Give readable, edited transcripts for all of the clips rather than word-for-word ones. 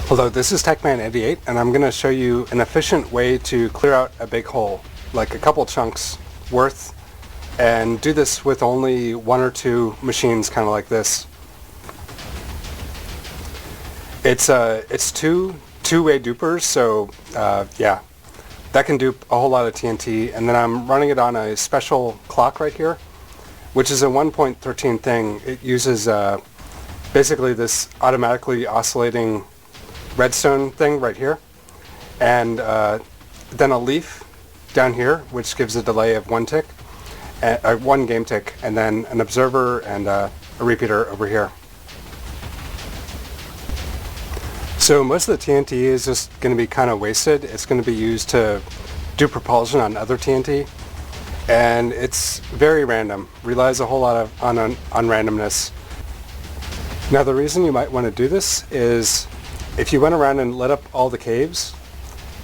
Hello, this is TechMan88 and I'm going to show you an efficient way to clear out a big hole, like a couple chunks worth, and do this with only one or two machines, kind of like this. It's two-way dupers, so yeah, that can dupe a whole lot of TNT, and then I'm running it on a special clock right here, which is a 1.13 thing. It uses basically this automatically oscillating redstone thing right here, and then a leaf down here, which gives a delay of one game tick, and then an observer and a repeater over here. So most of the TNT is just going to be kind of wasted. It's going to be used to do propulsion on other TNT, and it's very random. Relies a whole lot on randomness. Now the reason you might want to do this is if you went around and lit up all the caves,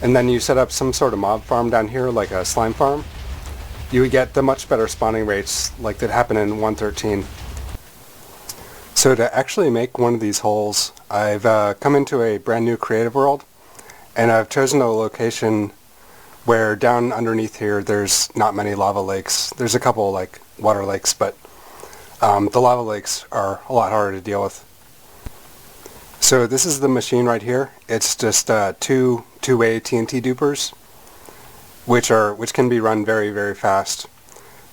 and then you set up some sort of mob farm down here, like a slime farm, you would get the much better spawning rates like that happen in 1.13. So to actually make one of these holes, I've come into a brand new creative world, and I've chosen a location where down underneath here there's not many lava lakes. There's a couple like water lakes, but the lava lakes are a lot harder to deal with. So this is the machine right here. It's just two-way TNT dupers, which can be run very, very fast.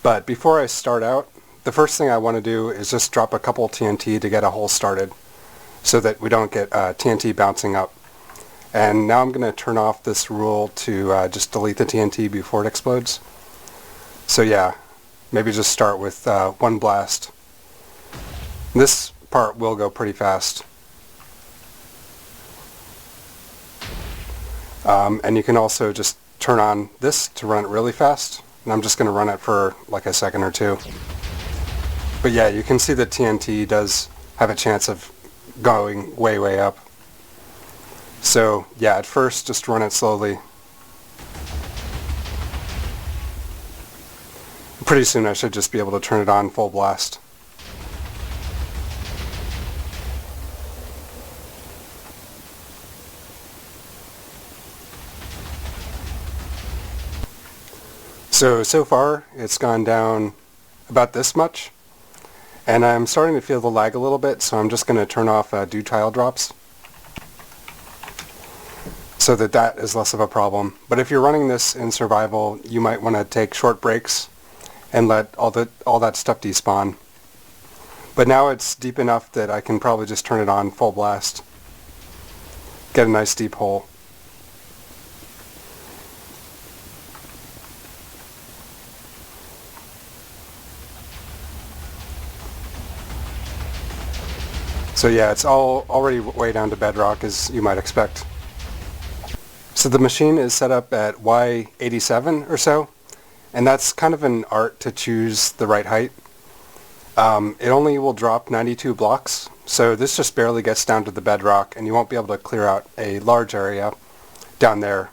But before I start out, the first thing I want to do is just drop a couple TNT to get a hole started, so that we don't get TNT bouncing up. And now I'm going to turn off this rule to just delete the TNT before it explodes. So yeah, maybe just start with one blast. This part will go pretty fast. And you can also just turn on this to run it really fast, and I'm just going to run it for like a second or two. But yeah, you can see the TNT does have a chance of going way, way up. So yeah, at first just run it slowly. Pretty soon I should just be able to turn it on full blast. So far it's gone down about this much, and I'm starting to feel the lag a little bit, so I'm just going to turn off do tile drops so that is less of a problem. But if you're running this in survival, you might want to take short breaks and let all that stuff despawn. But now it's deep enough that I can probably just turn it on full blast, get a nice deep hole. So yeah, it's already way down to bedrock, as you might expect. So the machine is set up at Y87 or so, and that's kind of an art to choose the right height. It only will drop 92 blocks, so this just barely gets down to the bedrock, and you won't be able to clear out a large area down there.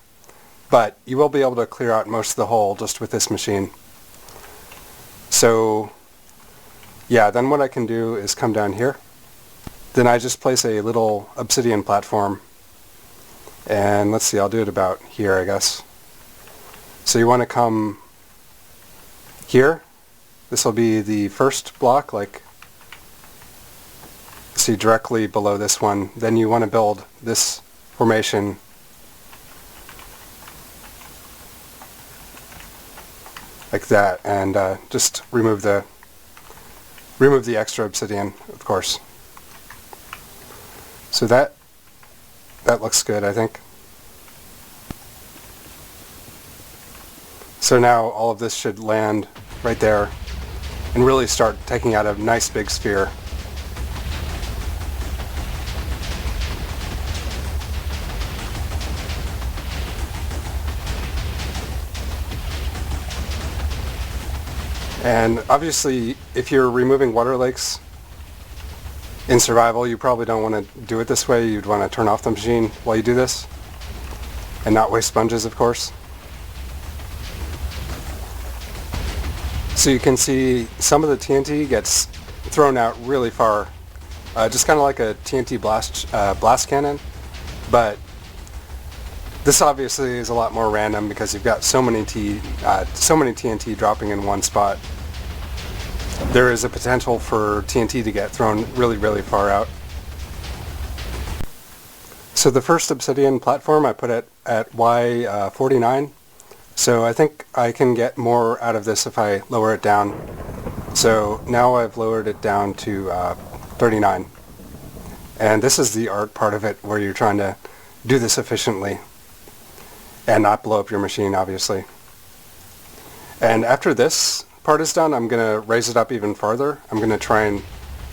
But you will be able to clear out most of the hole just with this machine. So yeah, then what I can do is come down here. Then I just place a little obsidian platform, and let's see, I'll do it about here, I guess. So you want to come here. This will be the first block, like, see, directly below this one. Then you want to build this formation like that, and just remove the extra obsidian, of course. So that looks good, I think. So now all of this should land right there and really start taking out a nice big sphere. And obviously, if you're removing water lakes in survival, you probably don't want to do it this way. You'd want to turn off the machine while you do this, and not waste sponges, of course. So you can see some of the TNT gets thrown out really far, just kind of like a TNT blast cannon. but this obviously is a lot more random because you've got so many TNT dropping in one spot. There is a potential for TNT to get thrown really, really far out. So the first obsidian platform I put it at Y49. So I think I can get more out of this if I lower it down. So now I've lowered it down to 39. And this is the art part of it, where you're trying to do this efficiently and not blow up your machine, obviously. And after this part is done, I'm going to raise it up even farther. I'm going to try and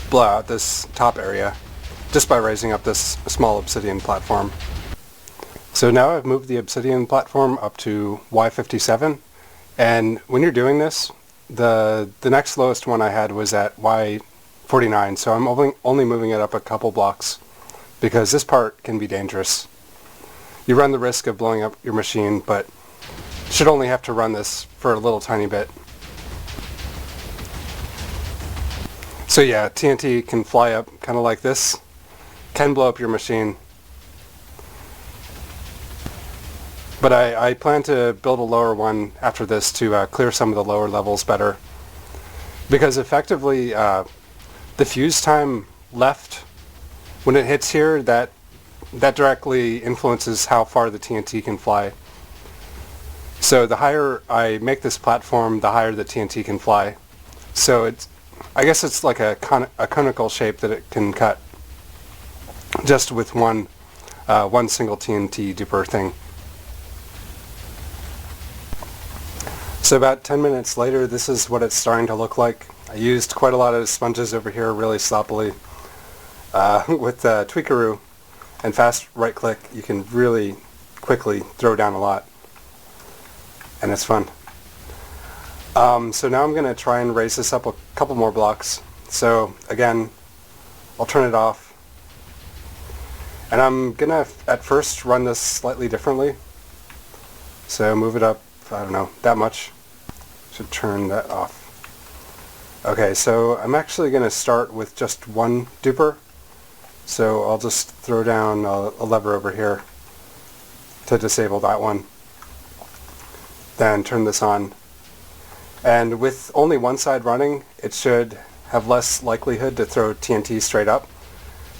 blow out this top area just by raising up this small obsidian platform. So now I've moved the obsidian platform up to Y57, and when you're doing this, the next lowest one I had was at Y49, so I'm only moving it up a couple blocks because this part can be dangerous. You run the risk of blowing up your machine, but should only have to run this for a little tiny bit. So yeah, TNT can fly up kind of like this, can blow up your machine. But I plan to build a lower one after this to clear some of the lower levels better. Because effectively, the fuse time left when it hits here, that directly influences how far the TNT can fly. So the higher I make this platform, the higher the TNT can fly. So I guess it's like a conical shape that it can cut just with one single TNT duper thing. So about 10 minutes later, this is what it's starting to look like. I used quite a lot of sponges over here, really sloppily. With Tweakaroo and fast right click, you can really quickly throw down a lot. And it's fun. So now I'm going to try and raise this up a couple more blocks. So again, I'll turn it off. And I'm going to at first run this slightly differently. So move it up, I don't know, that much. Should turn that off. Okay, so I'm actually going to start with just one duper. So I'll just throw down a lever over here to disable that one. Then turn this on. And with only one side running, it should have less likelihood to throw TNT straight up,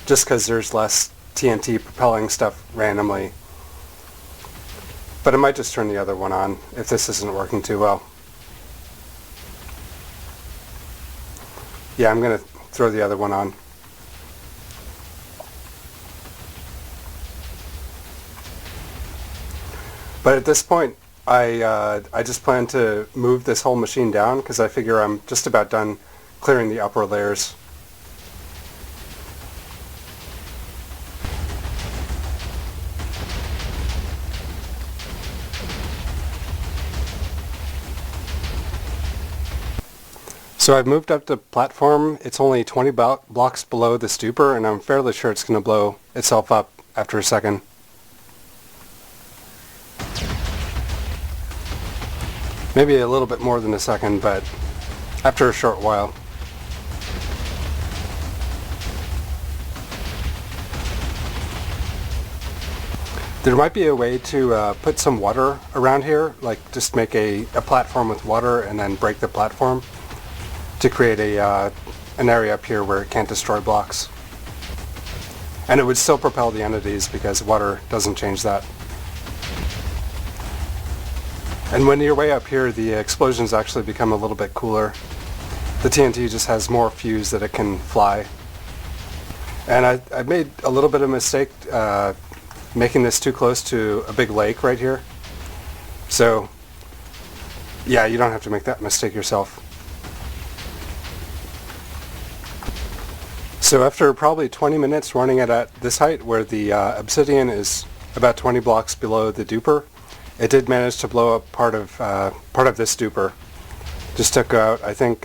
just because there's less TNT propelling stuff randomly. But I might just turn the other one on if this isn't working too well. Yeah, I'm going to throw the other one on. But at this point, I just plan to move this whole machine down because I figure I'm just about done clearing the upper layers. So I've moved up the platform. It's only 20 blocks below the duper, and I'm fairly sure it's going to blow itself up after a second. Maybe a little bit more than a second, but after a short while. There might be a way to put some water around here, like just make a platform with water and then break the platform to create an area up here where it can't destroy blocks. And it would still propel the entities because water doesn't change that. And when you're way up here, the explosions actually become a little bit cooler. The TNT just has more fuse that it can fly. And I made a little bit of a mistake making this too close to a big lake right here. So yeah, you don't have to make that mistake yourself. So after probably 20 minutes running it at this height, where the obsidian is about 20 blocks below the duper, it did manage to blow up part of this duper. Just took out, I think,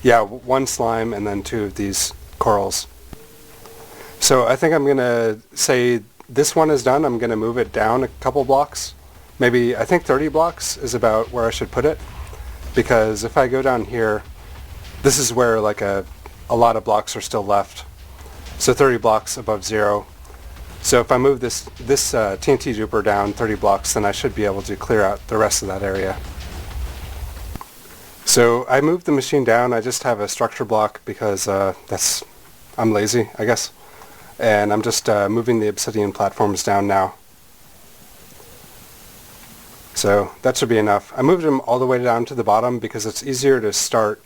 yeah, one slime and then two of these corals. So I think I'm going to say this one is done. I'm going to move it down a couple blocks. Maybe, I think 30 blocks is about where I should put it. Because if I go down here, this is where like a lot of blocks are still left. So 30 blocks above zero. So if I move this TNT duper down 30 blocks, then I should be able to clear out the rest of that area. So I moved the machine down. I just have a structure block because I'm lazy, I guess. And I'm just moving the obsidian platforms down now. So that should be enough. I moved them all the way down to the bottom because it's easier to start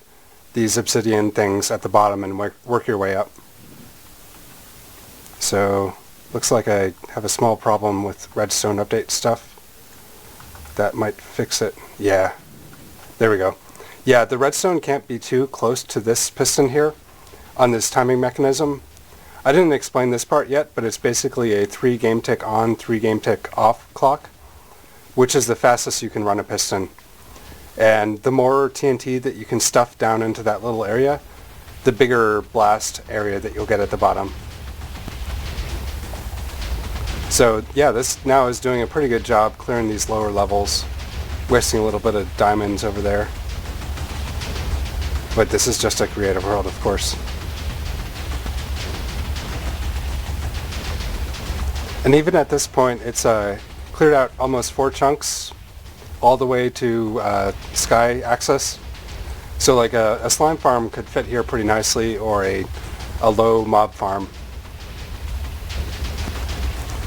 these obsidian things at the bottom and work your way up. So looks like I have a small problem with redstone update stuff. That might fix it. Yeah, there we go. Yeah, the redstone can't be too close to this piston here on this timing mechanism. I didn't explain this part yet, but it's basically a 3 game tick on, 3 game tick off clock, which is the fastest you can run a piston. And the more TNT that you can stuff down into that little area, the bigger blast area that you'll get at the bottom. So yeah, this now is doing a pretty good job clearing these lower levels, wasting a little bit of diamonds over there. But this is just a creative world, of course. And even at this point, it's cleared out almost 4 chunks all the way to sky access. So like a slime farm could fit here pretty nicely, or a low mob farm.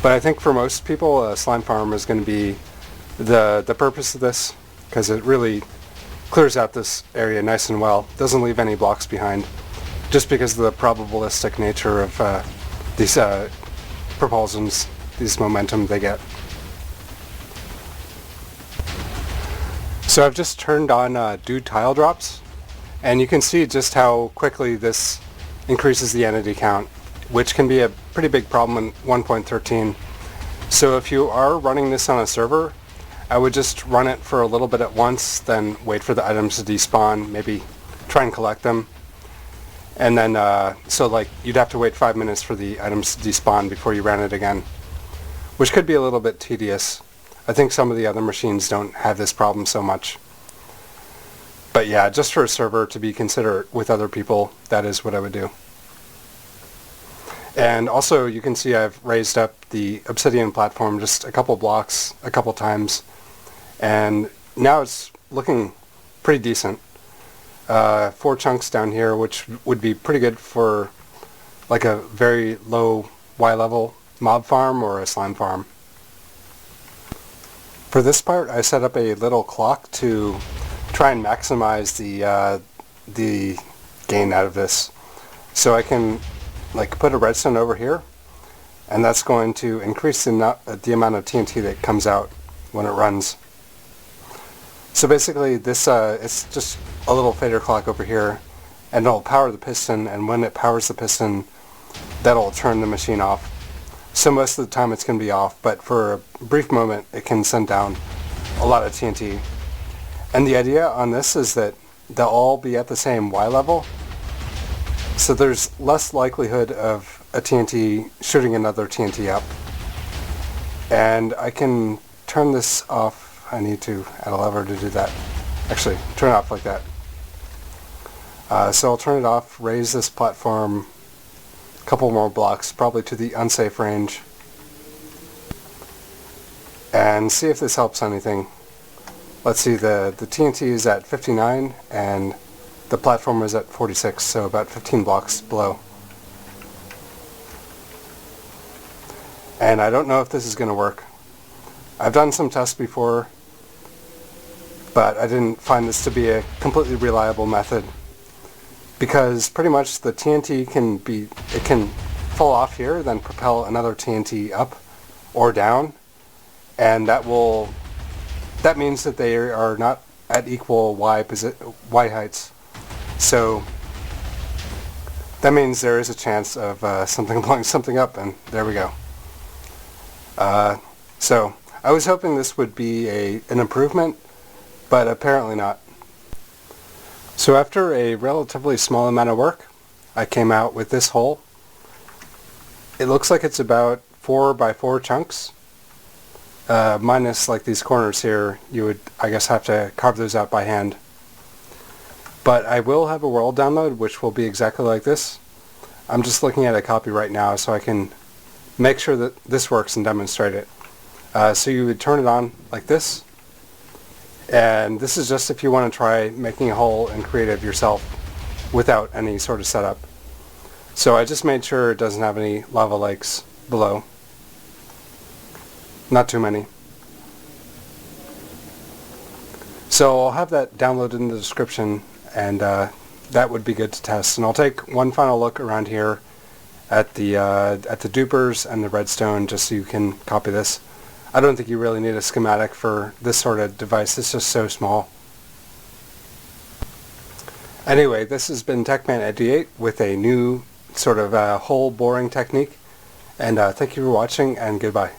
But I think for most people, a slime farm is going to be the purpose of this, because it really clears out this area nice and well. Doesn't leave any blocks behind, just because of the probabilistic nature of these propulsions, these momentum they get. So I've just turned on dude tile drops, and you can see just how quickly this increases the entity count, which can be a pretty big problem in 1.13. So if you are running this on a server, I would just run it for a little bit at once, then wait for the items to despawn, maybe try and collect them. And then, so like you'd have to wait 5 minutes for the items to despawn before you ran it again, which could be a little bit tedious. I think some of the other machines don't have this problem so much. But yeah, just for a server to be considerate with other people, that is what I would do. And also you can see I've raised up the obsidian platform just a couple blocks, a couple times, and now it's looking pretty decent. 4 chunks down here, which would be pretty good for like a very low Y level mob farm or a slime farm. For this part, I set up a little clock to try and maximize the gain out of this. So I can like put a redstone over here, and that's going to increase the amount of TNT that comes out when it runs. So basically this it's just a little fader clock over here, and it'll power the piston, and when it powers the piston, that'll turn the machine off. So most of the time it's going to be off, but for a brief moment it can send down a lot of TNT. And the idea on this is that they'll all be at the same Y level, so there's less likelihood of a TNT shooting another TNT up. And I can turn this off. I need to add a lever to do that. Actually, turn it off like that. So I'll turn it off, raise this platform a couple more blocks, probably to the unsafe range, and see if this helps anything. Let's see, the TNT is at 59 and the platform is at 46, so about 15 blocks below. And I don't know if this is going to work. I've done some tests before, but I didn't find this to be a completely reliable method, because pretty much the TNT can fall off here, then propel another TNT up or down, and that means that they are not at equal Y heights. So that means there is a chance of something blowing something up, and there we go. So I was hoping this would be an improvement, but apparently not. So after a relatively small amount of work, I came out with this hole. It looks like it's about 4 by 4 chunks, minus like these corners here. You would, I guess, have to carve those out by hand. But I will have a world download which will be exactly like this. I'm just looking at a copy right now so I can make sure that this works and demonstrate it. So you would turn it on like this, and this is just if you want to try making a hole in Creative yourself without any sort of setup. So I just made sure it doesn't have any lava lakes below. Not too many. So I'll have that downloaded in the description, and that would be good to test. And I'll take one final look around here at the dupers and the redstone just so you can copy this. I don't think you really need a schematic for this sort of device. It's just so small. Anyway, this has been TechMan88 with a new sort of hole boring technique. And thank you for watching, and goodbye.